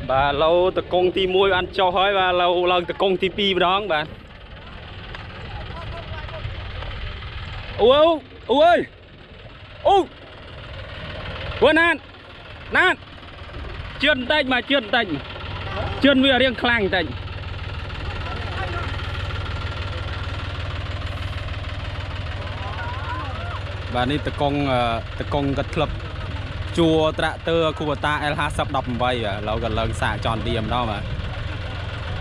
bà lâu từ công ty mua ăn cho hỏi và lâu lần từ công ty pi đó bạn. Ủa ơi quên nát chuyên tay mà chuyên vừa riêng khlang tay vàនេះតកងក៏ធ្លាប់ជួត្រាក់ទ័រ Kubota L50 18ឥឡូវក៏ឡើងសាកចន់ឌីម្ដងបាទ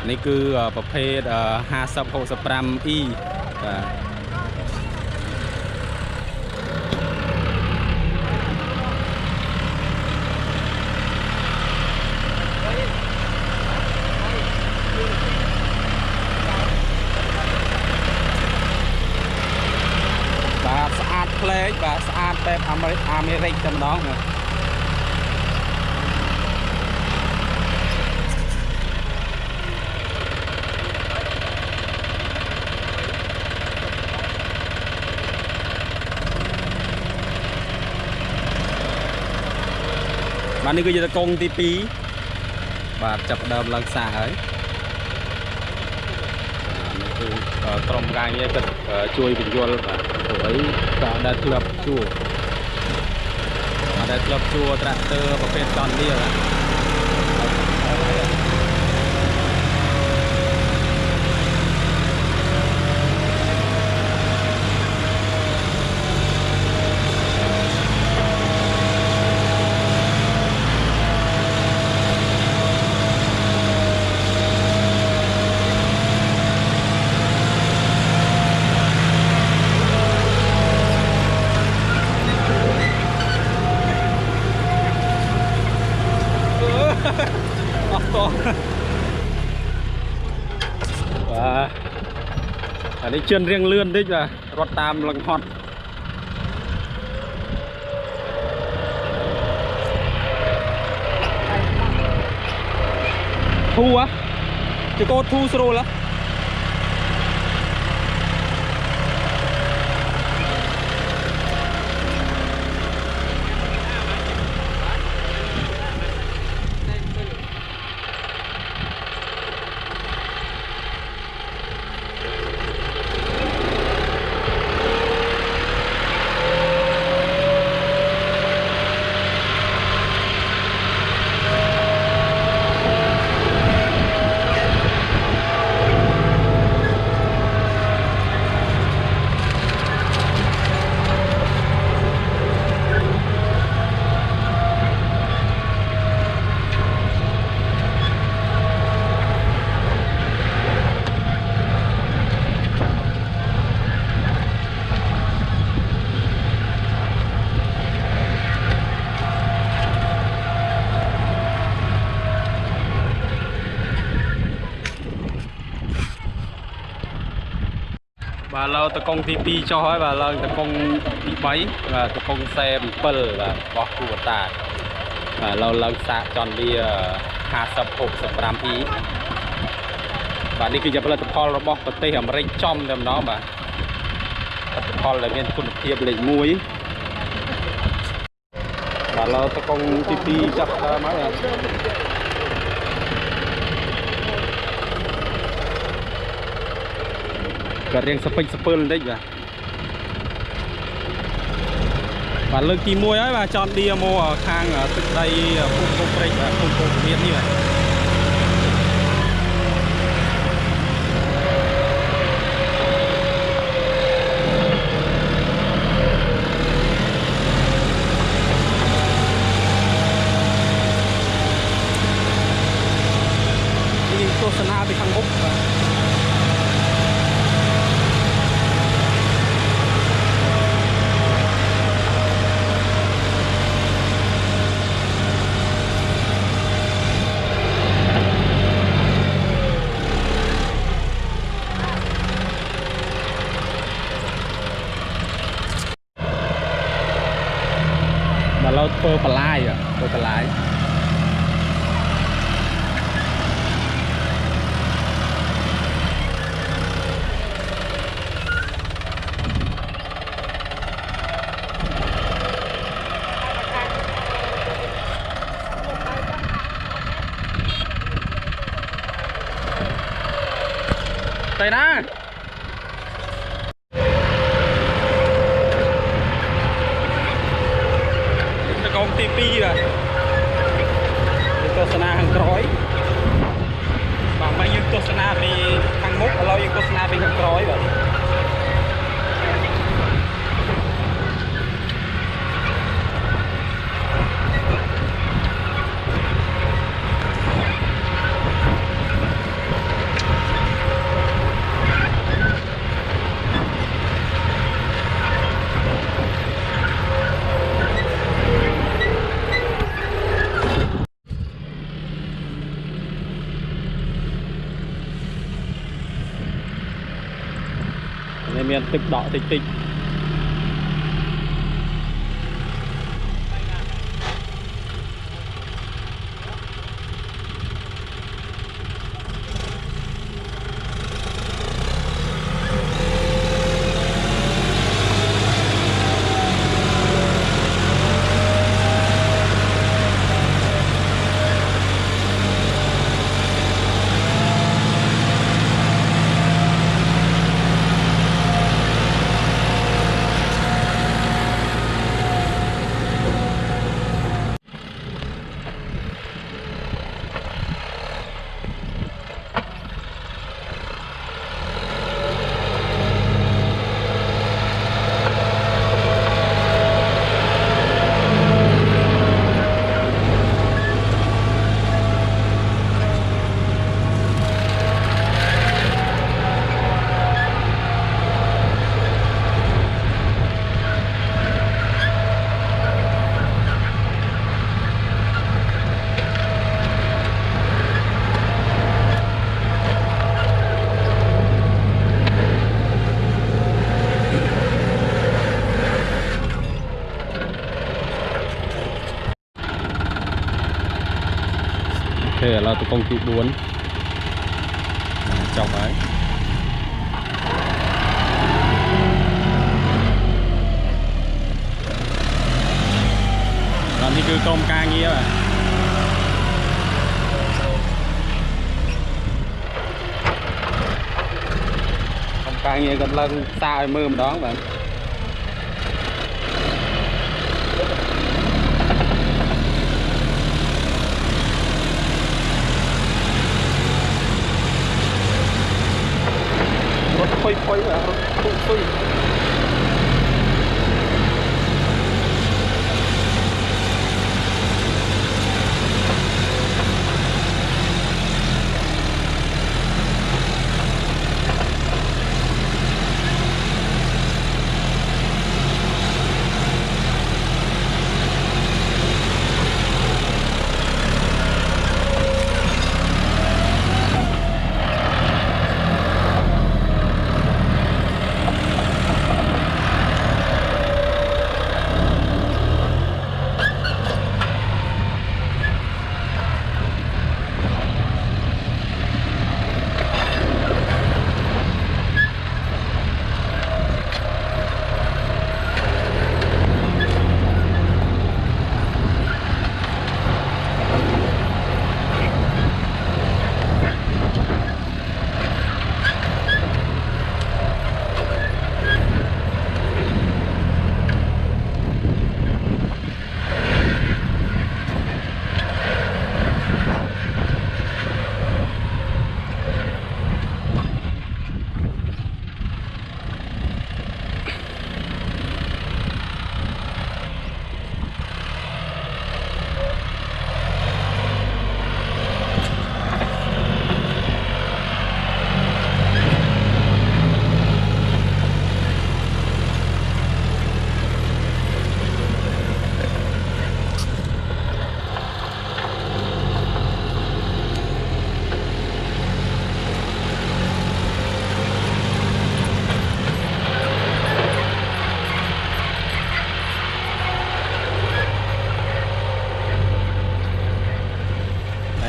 នេះគឺប្រភេទ50 65E បាទផ្លេកបាទស្អាតបែបអាមេរិកតែម្ដងបាទនេះគឺជាតកងទី2បាទចាប់ដើមឡើងសាហើយនេះគឺក្រុមការងារគាត់ជួយបញ្យល់បាទព្រោះក៏ដែលធ្លាប់ជួត្រាក់ទ័រប្រភេទចន់ឌីอันนี้เชื่อนเรียงเลื่อนดิจ้ะรถตามลังฮอตทูอะจะโกทูสโลละvà lâu tờ công TP cho hỏi và lần tờ công bị bấy và tờ công xe bị bờ và bỏ Kubota và lâu lần xạ tròn đi 50 65E và đi kiaจะเป็นตะพอลระบบประเทศอเมริกจอมเดิมเนาะแบบตะพอลเลยเป็นคุณเทียบเลยมุ้ยvà lâu tờ công TPจับมาเลยก็เรียงสเปกสเปิลได้จ้ะvà lưng kỳ môi ấy và chọn đi mua ở khang ởตึกđây khu công trình và khu công viên như vậy đi tô sana bị khang bốcเราเปิดปลายอ่ะเปิดปลาย tới đó nó có tivi rồi tôi sana hàng cõi và mấy những tôi sana vì hàng mốc lâu những tôi sana vì hàng cõi vậy nên miền tích đỏ tích tích thế là tụi con chịu đuốn chọc ấy làm thì cứ công ca nghĩa à công ca nghĩa gần lần xa mưa mà đó bạn phơi phơi à phơi phơi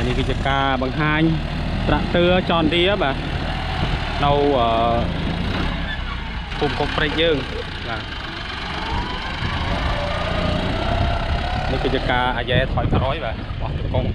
นี่คือจะกาบางไฮตระเตือจอนดีครับเราปุ่มคอมเพรสเยอร์นี่คือจะกาอาเยถอยร้อยแบบบอกตะกง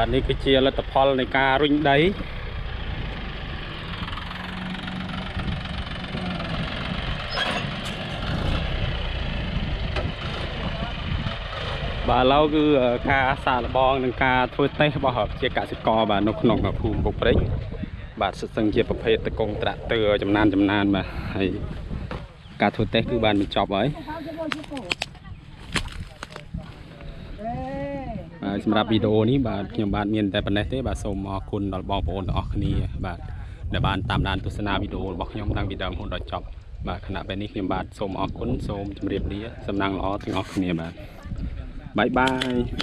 បាទនេះគឺជាលទ្ធផលនៃការរុញដីបាទឥឡូវគឺការសាកល្បងនិងការធ្វើតេស្តរបស់ជាកសិករបាទនៅក្នុងភូមិពុកព្រៃបាទសិស្សឹងជាប្រភេទតកងត្រាក់ទ័រចំណានបាទហើយការធ្វើតេស្តគឺបានបញ្ចប់ហើយសម្រាប់វីដេអូនេះបាទខ្ញុំបាទមានតែប៉ុណ្ណេះទេបាទសូមអរគុណដល់បងប្អូនទាំងអស់គ្នាបាទដែលបានតាមដានទស្សនាវីដេអូរបស់ខ្ញុំតាំងពីដើមរហូតដល់ចប់បាទខណៈពេលនេះខ្ញុំបាទសូមអរគុណសូមជម្រាបលាសំណាងល្អទាំងអស់គ្នាបាទបាយបាយ